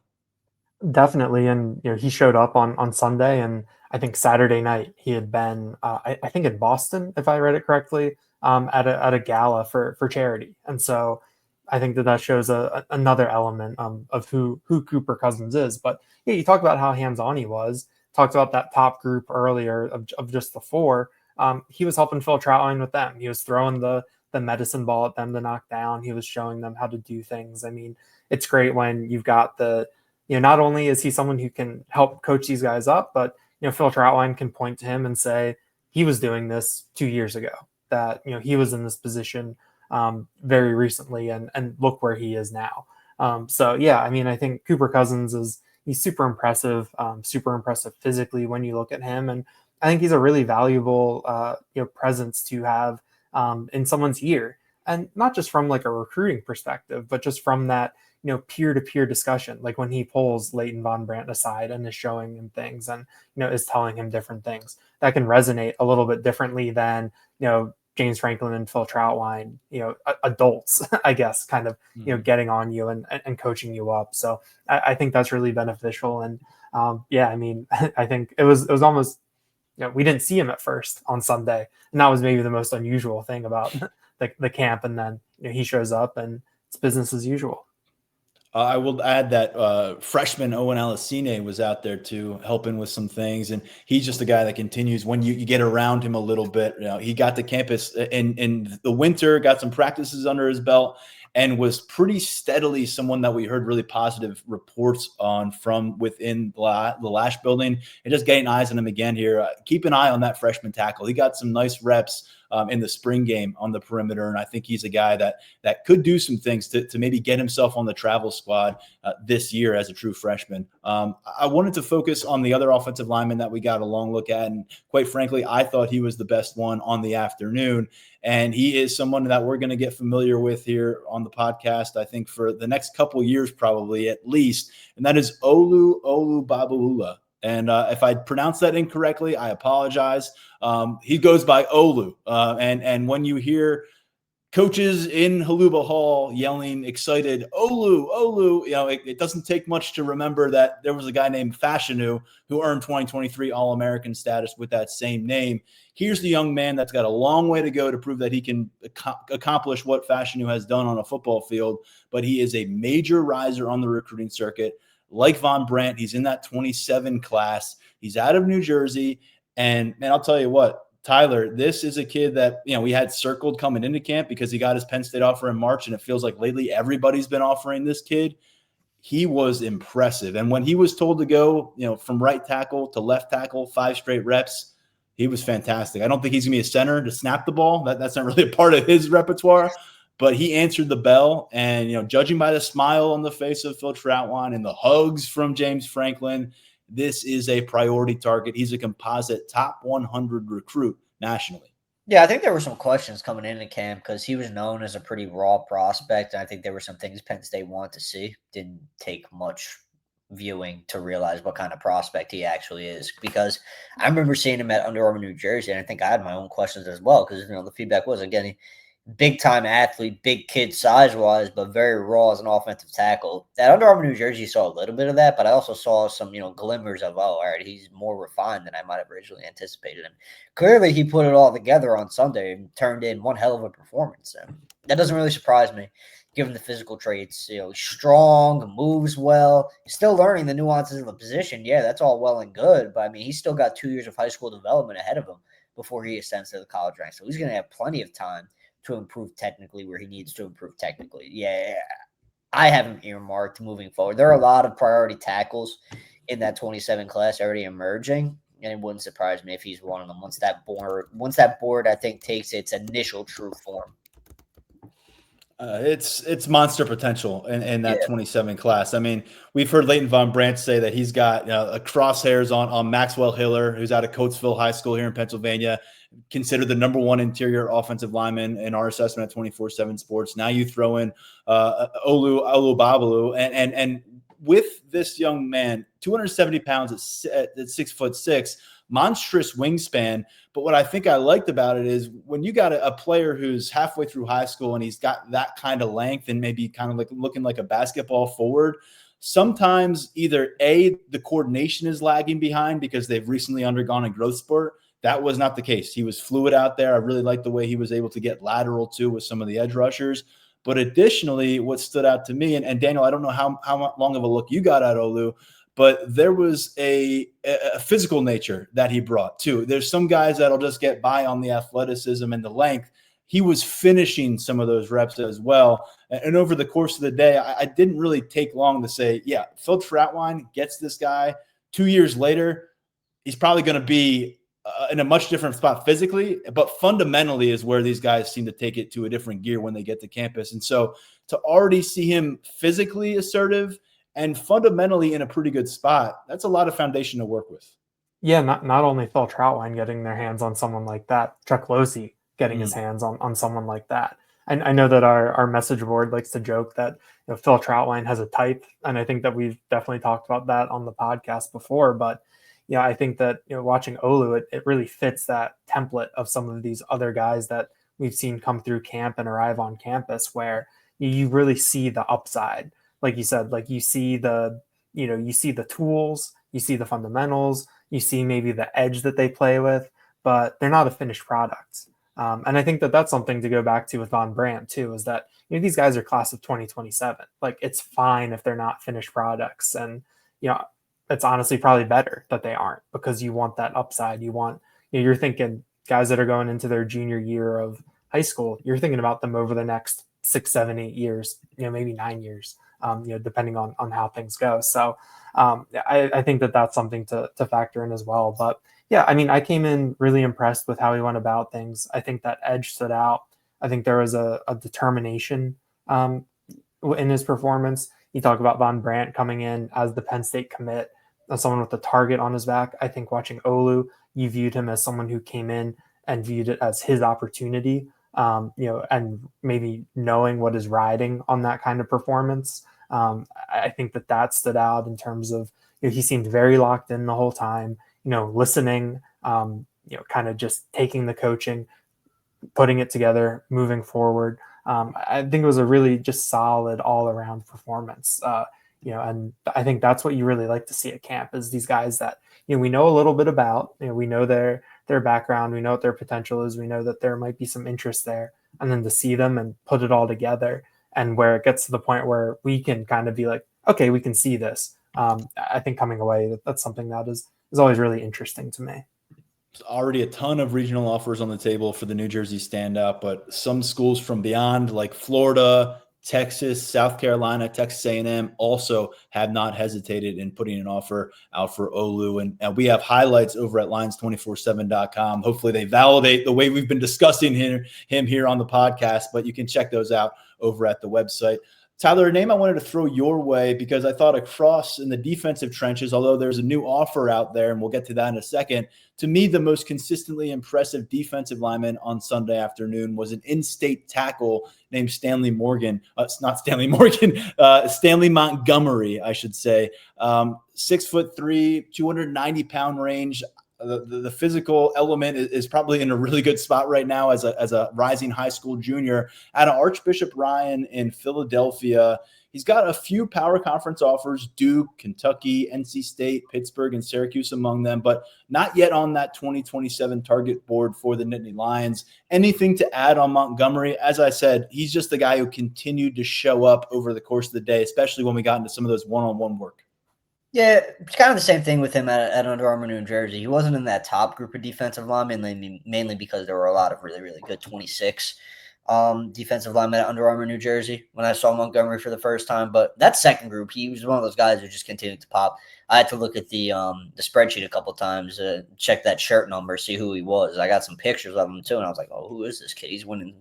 Definitely. And he showed up on Sunday, and I think Saturday night he had been I think in Boston, if I read it correctly, at a gala for charity. And so I think that shows another element of who Cooper Cousins is. But yeah, you talk about how hands-on he was, talked about that top group earlier of just the four. He was helping Phil Troutline with them. He was throwing the medicine ball at them to knock down. He was showing them how to do things. I mean, it's great when you've got not only is he someone who can help coach these guys up, but Phil Troutline can point to him and say he was doing this 2 years ago, that he was in this position very recently, and look where he is now. So yeah, I mean, I think Cooper Cousins he's super impressive physically when you look at him, and I think he's a really valuable presence to have in someone's ear, and not just from like a recruiting perspective, but just from that peer-to-peer discussion, like when he pulls Leighton Von Brandt aside and is showing him things and is telling him different things that can resonate a little bit differently than James Franklin and Phil Troutline, adults, I guess, kind of getting on you and coaching you up. So I think that's really beneficial. And I mean, I think it was almost we didn't see him at first on Sunday, and that was maybe the most unusual thing about the camp. And then he shows up and it's business as usual. I will add that freshman Owen Alicine was out there too, helping with some things. And he's just a guy that continues when you get around him a little bit. He got to campus in the winter, got some practices under his belt, and was pretty steadily someone that we heard really positive reports on from within the Lash building. And just getting eyes on him again here. Keep an eye on that freshman tackle. He got some nice reps in the spring game on the perimeter. And I think he's a guy that could do some things to maybe get himself on the travel squad this year as a true freshman. I wanted to focus on the other offensive lineman that we got a long look at. And quite frankly, I thought he was the best one on the afternoon. And he is someone that we're going to get familiar with here on the podcast, I think, for the next couple years, probably at least. And that is Olu Babalula. And if I pronounce that incorrectly, I apologize. He goes by Olu. And when you hear coaches in Haluba Hall yelling excited, Olu, it doesn't take much to remember that there was a guy named Fashanu who earned 2023 All-American status with that same name. Here's the young man that's got a long way to go to prove that he can accomplish what Fashanu has done on a football field, but he is a major riser on the recruiting circuit. Like Von Brandt, he's in that 27 class. He's out of New Jersey. And, man, I'll tell you what, Tyler, this is a kid that, we had circled coming into camp because he got his Penn State offer in March, and it feels like lately everybody's been offering this kid. He was impressive. And when he was told to go, from right tackle to left tackle, 5 straight reps, he was fantastic. I don't think he's going to be a center to snap the ball. That's not really a part of his repertoire. But he answered the bell, and, judging by the smile on the face of Phil Troutline and the hugs from James Franklin, this is a priority target. He's a composite top 100 recruit nationally. Yeah, I think there were some questions coming into camp because he was known as a pretty raw prospect. And I think there were some things Penn State wanted to see. Didn't take much viewing to realize what kind of prospect he actually is, because I remember seeing him at Under Armour, New Jersey, and I think I had my own questions as well because, the feedback was, again, big time athlete, big kid size wise, but very raw as an offensive tackle. At Under Armour, New Jersey, you saw a little bit of that, but I also saw some, glimmers of, all right, he's more refined than I might have originally anticipated him. Clearly, he put it all together on Sunday and turned in one hell of a performance. And that doesn't really surprise me, given the physical traits. Strong, moves well, he's still learning the nuances of the position. Yeah, that's all well and good, but I mean, he's still got 2 years of high school development ahead of him before he ascends to the college ranks. So he's going to have plenty of time to improve technically where he needs to improve technically. Yeah, I have him earmarked moving forward. There are a lot of priority tackles in that 27 class already emerging, and it wouldn't surprise me if he's one of them once that board I think takes its initial true form. It's monster potential in that Yeah. 27 class. I mean, we've heard Leighton Von Brandt say that he's got a crosshairs on Maxwell Hiller, who's out of Coatesville High School here in Pennsylvania, considered the number one interior offensive lineman in our assessment at 24/7 Sports. Now you throw in Olu Babalu, and with this young man, 270 pounds at 6'6", monstrous wingspan. But what I think I liked about it is when you got a player who's halfway through high school and he's got that kind of length and maybe kind of like looking like a basketball forward, sometimes either the coordination is lagging behind because they've recently undergone a growth spurt. That was not the case. He was fluid out there. I really liked the way he was able to get lateral too with some of the edge rushers. But additionally, what stood out to me, and Daniel, I don't know how long of a look you got at Olu, but there was a physical nature that he brought too. There's some guys that'll just get by on the athleticism and the length. He was finishing some of those reps as well. And over the course of the day, I didn't really take long to say, yeah, Phil Troutwine gets this guy. 2 years later, he's probably going to be in a much different spot physically, but fundamentally is where these guys seem to take it to a different gear when they get to campus. And so to already see him physically assertive and fundamentally in a pretty good spot, that's a lot of foundation to work with. Yeah, not only Phil Troutwine getting their hands on someone like that, Chuck Losey getting his hands on someone like that. And I know that our message board likes to joke that Phil Troutwine has a type, and I think that we've definitely talked about that on the podcast before. But I think that watching Olu, it really fits that template of some of these other guys that we've seen come through camp and arrive on campus, where you really see the upside. Like you said, like you see the tools, you see the fundamentals, you see maybe the edge that they play with, but they're not a finished product. And I think that that's something to go back to with Von Brandt too, is that these guys are class of 2027. Like it's fine if they're not finished products, and it's honestly probably better that they aren't, because you want that upside. You want you're thinking guys that are going into their junior year of high school. You're thinking about them over the next 6, 7, 8 years, maybe 9 years. Depending on how things go. So I think that that's something to factor in as well. But yeah, I mean, I came in really impressed with how he went about things. I think that edge stood out. I think there was a determination in his performance. You talk about Von Brandt coming in as the Penn State commit, as someone with a target on his back. I think watching Olu, you viewed him as someone who came in and viewed it as his opportunity. And maybe knowing what is riding on that kind of performance. I think that stood out in terms of, he seemed very locked in the whole time, listening, kind of just taking the coaching, putting it together, moving forward. I think it was a really just solid all around performance. And I think that's what you really like to see at camp, is these guys that, we know a little bit about, we know their background, we know what their potential is, we know that there might be some interest there, and then to see them and put it all together, and where it gets to the point where we can kind of be like, okay, we can see this. I think coming away, that's something that is always really interesting to me. There's already a ton of regional offers on the table for the New Jersey standout, but some schools from beyond, like Florida, Texas, South Carolina, Texas A&M, also have not hesitated in putting an offer out for Olu. And we have highlights over at lions247.com. Hopefully they validate the way we've been discussing him here on the podcast, but you can check those out over at the website. Tyler, a name I wanted to throw your way, because I thought across in the defensive trenches, although there's a new offer out there, and we'll get to that in a second, to me, the most consistently impressive defensive lineman on Sunday afternoon was an in-state tackle named Stanley Morgan. Stanley Montgomery, I should say. 6'3", 290-pound range. The physical element is probably in a really good spot right now as a rising high school junior out of Archbishop Ryan in Philadelphia. He's got a few power conference offers: Duke, Kentucky, NC State, Pittsburgh, and Syracuse among them, but not yet on that 2027 target board for the Nittany Lions. Anything to add on Montgomery? As I said, he's just the guy who continued to show up over the course of the day, especially when we got into some of those one-on-one work. Yeah, it's kind of the same thing with him at Under Armour, New Jersey. He wasn't in that top group of defensive linemen, mainly because there were a lot of really, really good 26 defensive linemen at Under Armour, New Jersey when I saw Montgomery for the first time. But that second group, he was one of those guys who just continued to pop. I had to look at the spreadsheet a couple of times, check that shirt number, see who he was. I got some pictures of him too, and I was like, oh, who is this kid? He's winning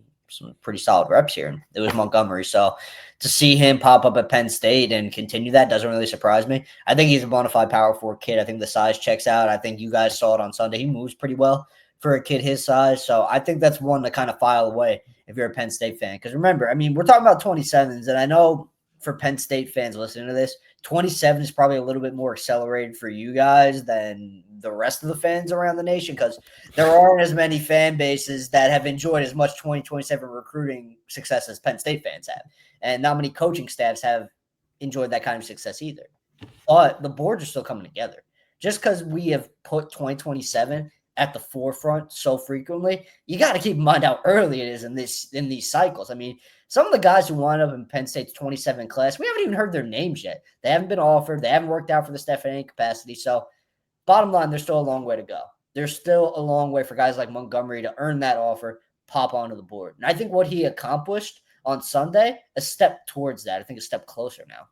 pretty solid reps here. And it was Montgomery. So to see him pop up at Penn State and continue that doesn't really surprise me. I think he's a bona fide power forward kid. I think the size checks out. I think you guys saw it on Sunday. He moves pretty well for a kid his size. So I think that's one to kind of file away if you're a Penn State fan. Because remember, I mean, we're talking about 27s, and I know for Penn State fans listening to this, 27 is probably a little bit more accelerated for you guys than the rest of the fans around the nation, because there aren't as many fan bases that have enjoyed as much 2027 recruiting success as Penn State fans have. And not many coaching staffs have enjoyed that kind of success either. But the boards are still coming together. Just because we have put 2027 at the forefront so frequently, you got to keep in mind how early it is in these cycles. I mean, some of the guys who wind up in Penn State's 27 class, we haven't even heard their names yet. They haven't been offered. They haven't worked out for the staff in any capacity. So bottom line, there's still a long way to go. There's still a long way for guys like Montgomery to earn that offer, pop onto the board. And I think what he accomplished on Sunday, a step towards that. I think a step closer now.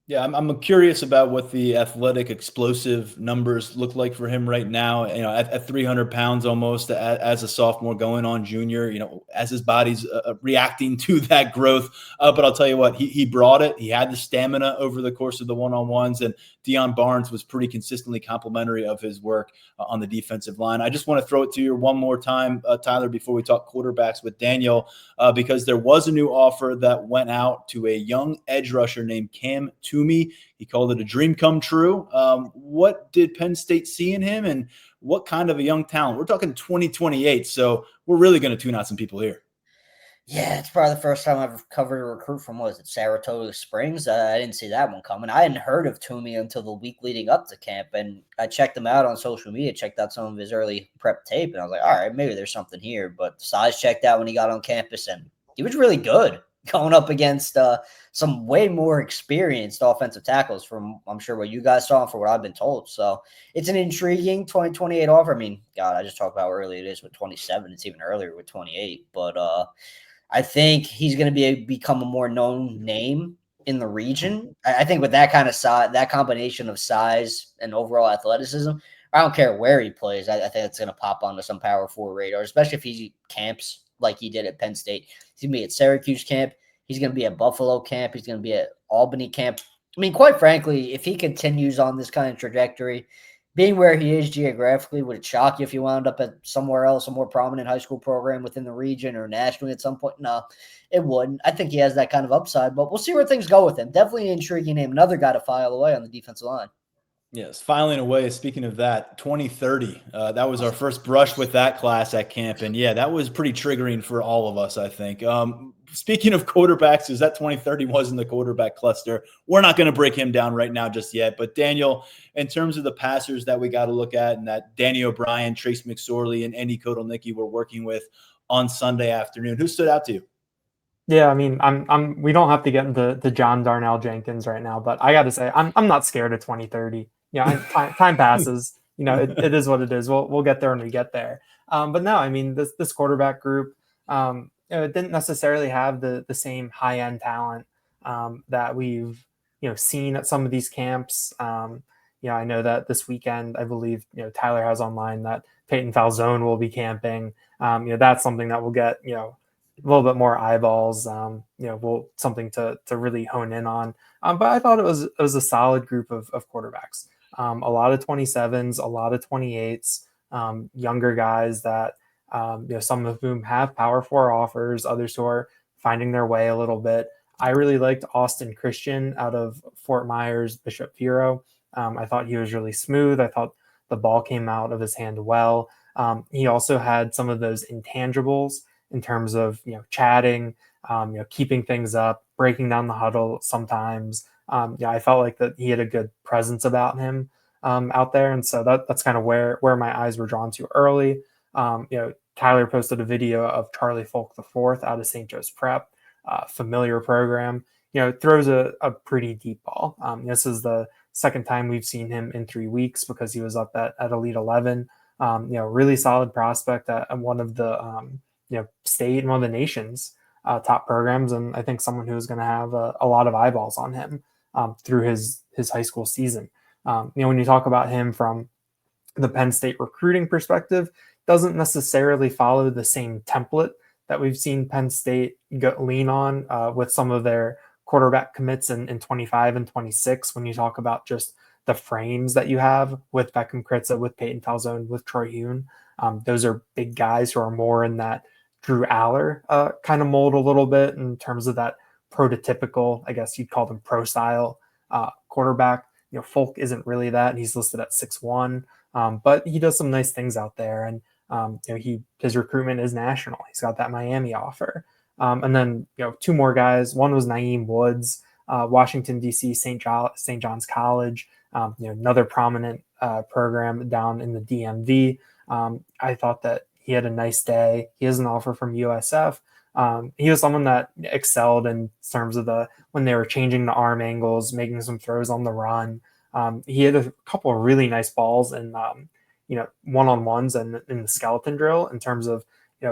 Yeah, I'm curious about what the athletic explosive numbers look like for him right now. You know, at 300 pounds almost as a sophomore going on junior, you know, as his body's reacting to that growth. But I'll tell you what, he brought it. He had the stamina over the course of the one-on-ones, and Deion Barnes was pretty consistently complimentary of his work on the defensive line. I just want to throw it to you one more time, Tyler, before we talk quarterbacks with Daniel, because there was a new offer that went out to a young edge rusher named Cam Toomey. He called it a dream come true. What did Penn State see in him, and what kind of a young talent? We're talking 2028, so we're really going to tune out some people here. Yeah, it's probably the first time I've covered a recruit from, what was it, Saratoga Springs? I didn't see that one coming. I hadn't heard of Toomey until the week leading up to camp, and I checked him out on social media, checked out some of his early prep tape, and I was like, all right, maybe there's something here. But size checked out when he got on campus, and he was really good going up against some way more experienced offensive tackles from, I'm sure, what you guys saw and for what I've been told. So it's an intriguing 2028 offer. I mean, God, I just talked about how early it is with 27. It's even earlier with 28. But I think he's going to become a more known name in the region. I think with that kind of size, that combination of size and overall athleticism, I don't care where he plays. I think it's going to pop onto some power forward radar, especially if he camps like he did at Penn State. He's going to be at Syracuse camp. He's going to be at Buffalo camp. He's going to be at Albany camp. I mean, quite frankly, if he continues on this kind of trajectory, being where he is geographically, would it shock you if he wound up at somewhere else, a more prominent high school program within the region or nationally at some point? No, it wouldn't. I think he has that kind of upside, but we'll see where things go with him. Definitely an intriguing name. Another guy to file away on the defensive line. Yes, filing away. Speaking of that, 2030, that was our first brush with that class at camp. And yeah, that was pretty triggering for all of us, I think. Speaking of quarterbacks, is that 2030 was in the quarterback cluster. We're not going to break him down right now just yet. But Daniel, in terms of the passers that we got to look at, and that Danny O'Brien, Trace McSorley, and Andy Kotelnicki were working with on Sunday afternoon, who stood out to you? Yeah, I mean, we don't have to get into the John Darnell Jenkins right now, but I got to say, I'm not scared of 2030. Yeah, time passes. You know, it is what it is. We'll get there when we get there. But no, I mean, this quarterback group, it didn't necessarily have the same high end talent that we've seen at some of these camps. I know that this weekend, I believe Tyler has online that Peyton Falzone will be camping. That's something that will get a little bit more eyeballs. Something to really hone in on. But I thought it was a solid group of quarterbacks. A lot of 27s, a lot of 28s, younger guys that, some of whom have Power 4 offers, others who are finding their way a little bit. I really liked Austin Christian out of Fort Myers, Bishop Fero. I thought he was really smooth. I thought the ball came out of his hand well. He also had some of those intangibles in terms of, chatting, keeping things up, breaking down the huddle sometimes. I felt like that he had a good presence about him out there. And so that's kind of where my eyes were drawn to early. Tyler posted a video of Charlie Folk IV out of St. Joe's Prep, familiar program, throws a pretty deep ball. This is the second time we've seen him in 3 weeks because he was up at Elite 11, really solid prospect at one of the, state and one of the nation's top programs. And I think someone who's going to have a lot of eyeballs on him through his high school season. When you talk about him from the Penn State recruiting perspective, doesn't necessarily follow the same template that we've seen Penn State lean on with some of their quarterback commits in 25 and 26. When you talk about just the frames that you have with Beckham Kritza, with Peyton Falzone, with Troy Huhn, those are big guys who are more in that Drew Aller kind of mold a little bit in terms of that prototypical, I guess you'd call them pro style quarterback. Folk isn't really that, and he's listed at 6'1", but he does some nice things out there. And his recruitment is national. He's got that Miami offer. And then, two more guys. One was Naeem Woods, Washington, D.C., St. John's College, another prominent program down in the DMV. I thought that he had a nice day. He has an offer from USF. He was someone that excelled in terms of when they were changing the arm angles, making some throws on the run. He had a couple of really nice balls and, one-on-ones and in the skeleton drill in terms of,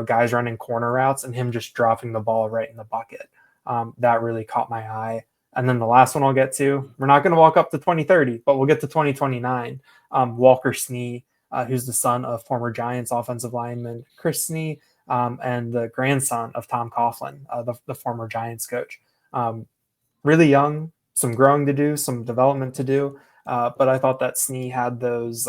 guys running corner routes and him just dropping the ball right in the bucket. That really caught my eye. And then the last one I'll get to, we're not going to walk up to 2030, but we'll get to 2029. Walker Snee, who's the son of former Giants offensive lineman Chris Snee, and the grandson of Tom Coughlin, the former Giants coach. Really young, some growing to do, some development to do. But I thought that Snee had those,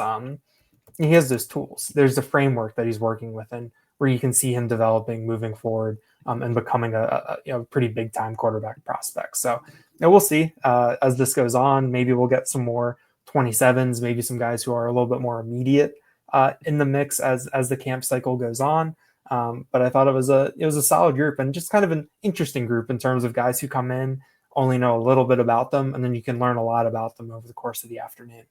he has those tools. There's a framework that he's working with and where you can see him developing, moving forward, and becoming a pretty big time quarterback prospect. So we'll see as this goes on. Maybe we'll get some more 27s, maybe some guys who are a little bit more immediate in the mix as the camp cycle goes on. But I thought it was a solid group and just kind of an interesting group in terms of guys who come in, only know a little bit about them, and then you can learn a lot about them over the course of the afternoon.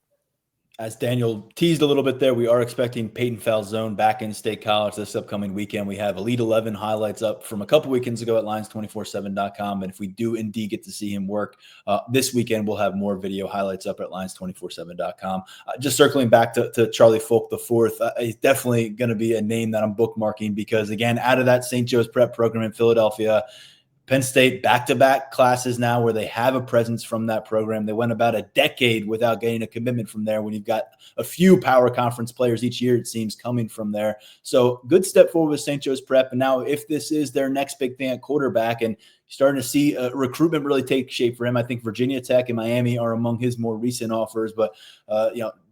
As Daniel teased a little bit there, we are expecting Peyton Falzone back in State College this upcoming weekend. We have Elite 11 highlights up from a couple weekends ago at lions247.com. And if we do indeed get to see him work this weekend, we'll have more video highlights up at lions247.com. Just circling back to Charlie Folk IV, he's definitely going to be a name that I'm bookmarking because, again, out of that St. Joe's Prep program in Philadelphia, Penn State back-to-back classes now where they have a presence from that program. They went about a decade without getting a commitment from there when you've got a few power conference players each year, it seems, coming from there. So good step forward with St. Joe's Prep. And now if this is their next big thing at quarterback and starting to see recruitment really take shape for him, I think Virginia Tech and Miami are among his more recent offers. But,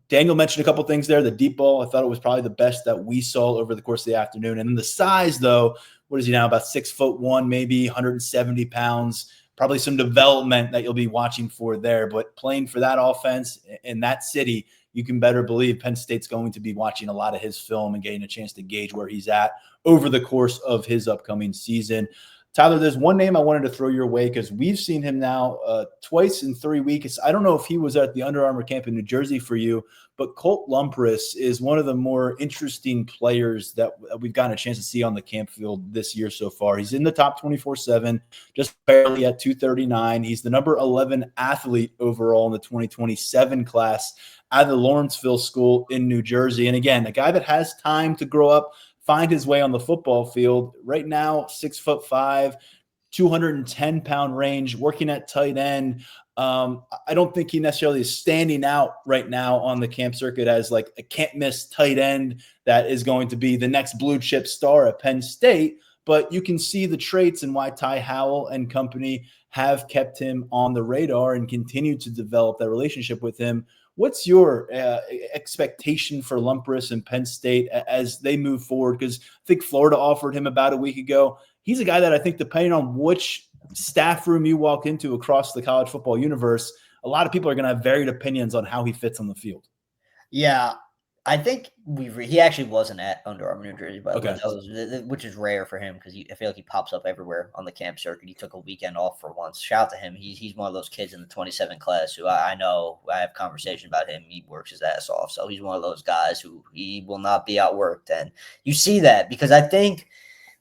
Daniel mentioned a couple things there. The deep ball, I thought it was probably the best that we saw over the course of the afternoon. And then the size, though, what is he now? About 6'1", maybe 170 pounds. Probably some development that you'll be watching for there. But playing for that offense in that city, you can better believe Penn State's going to be watching a lot of his film and getting a chance to gauge where he's at over the course of his upcoming season. Tyler, there's one name I wanted to throw your way because we've seen him now twice in 3 weeks. I don't know if he was at the Under Armour camp in New Jersey for you, but Colt Lumpras is one of the more interesting players that we've gotten a chance to see on the camp field this year so far. He's in the top 24/7, just barely at 239. He's the number 11 athlete overall in the 2027 class at the Lawrenceville School in New Jersey. And again, a guy that has time to grow up, find his way on the football field. Right now, 6'5", 210-pound range, working at tight end. I don't think he necessarily is standing out right now on the camp circuit as like a can't-miss tight end that is going to be the next blue-chip star at Penn State. But you can see the traits and why Ty Howell and company have kept him on the radar and continue to develop that relationship with him. What's your expectation for Lumpras and Penn State as they move forward? Because I think Florida offered him about a week ago. He's a guy that I think, depending on which staff room you walk into across the college football universe, a lot of people are going to have varied opinions on how he fits on the field. Yeah, I think he actually wasn't at Under Armour, New Jersey, but okay, which is rare for him because I feel like he pops up everywhere on the camp circuit. He took a weekend off for once. Shout out to him. He's one of those kids in the 27 class who I know. I have conversation about him. He works his ass off, so he's one of those guys who he will not be outworked. And you see that because I think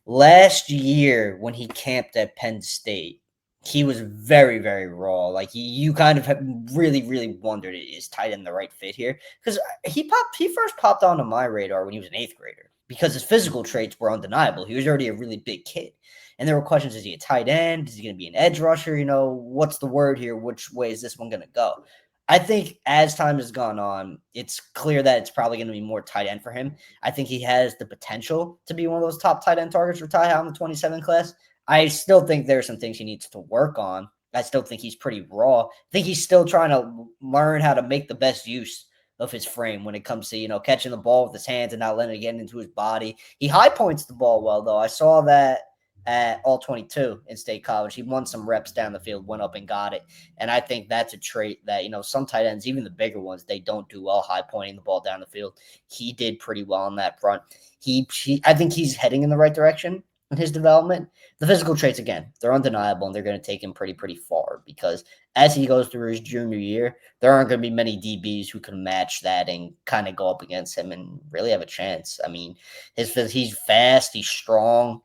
last year when he camped at Penn State, he was very, very raw. Like you kind of really, really wondered, is tight end the right fit here? Because he first popped onto my radar when he was an 8th grader because his physical traits were undeniable. He was already a really big kid. And there were questions, is he a tight end? Is he going to be an edge rusher? What's the word here? Which way is this one going to go? I think as time has gone on, it's clear that it's probably going to be more tight end for him. I think he has the potential to be one of those top tight end targets for Ty Howell in the 27 class. I still think there are some things he needs to work on. I still think he's pretty raw. I think he's still trying to learn how to make the best use of his frame when it comes to, catching the ball with his hands and not letting it get into his body. He high points the ball well, though. I saw that at all 22 in State College. He won some reps down the field, went up and got it. And I think that's a trait that, some tight ends, even the bigger ones, they don't do well high pointing the ball down the field. He did pretty well on that front. I think he's heading in the right direction in his development. The physical traits, again, they're undeniable, and they're going to take him pretty far, because as he goes through his junior year, there aren't going to be many DBs who can match that and kind of go up against him and really have a chance. I mean, he's fast, he's strong,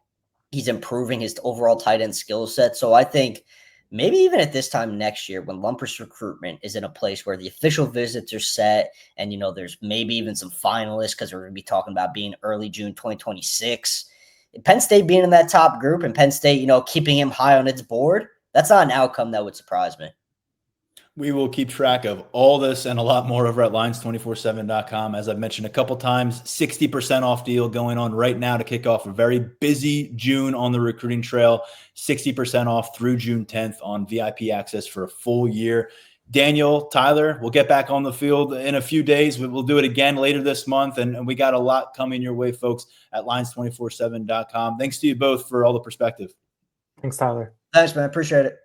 he's improving his overall tight end skill set. So I think maybe even at this time next year, when Lumpers recruitment is in a place where the official visits are set and, there's maybe even some finalists, because we're going to be talking about being early June 2026, Penn State being in that top group and Penn State, keeping him high on its board, that's not an outcome that would surprise me. We will keep track of all this and a lot more over at lions247.com. As I've mentioned a couple times, 60% off deal going on right now to kick off a very busy June on the recruiting trail. 60% off through June 10th on VIP access for a full year. Daniel, Tyler, we'll get back on the field in a few days. We'll do it again later this month, and we got a lot coming your way, folks, at lions247.com. Thanks to you both for all the perspective. Thanks, Tyler. Thanks, man. Appreciate it.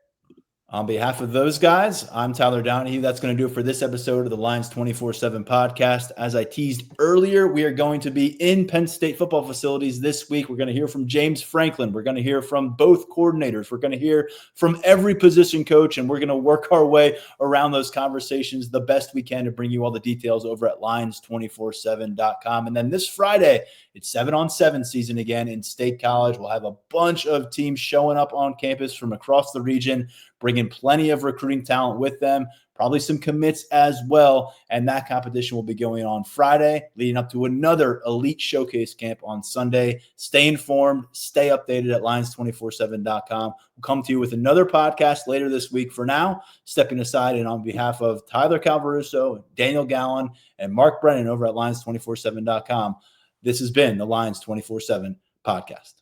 On behalf of those guys, I'm Tyler Donahue. That's going to do it for this episode of the Lions247 Podcast. As I teased earlier, we are going to be in Penn State football facilities this week. We're going to hear from James Franklin. We're going to hear from both coordinators. We're going to hear from every position coach, and we're going to work our way around those conversations the best we can to bring you all the details over at lions247.com. And then this Friday, it's 7-on-7 season again in State College. We'll have a bunch of teams showing up on campus from across the region, bringing plenty of recruiting talent with them, probably some commits as well. And that competition will be going on Friday, leading up to another elite showcase camp on Sunday. Stay informed, stay updated at lions247.com. We'll come to you with another podcast later this week. For now, stepping aside and on behalf of Tyler Calvaruso, Daniel Gallen, and Mark Brennan over at lions247.com, this has been the Lions247 Podcast.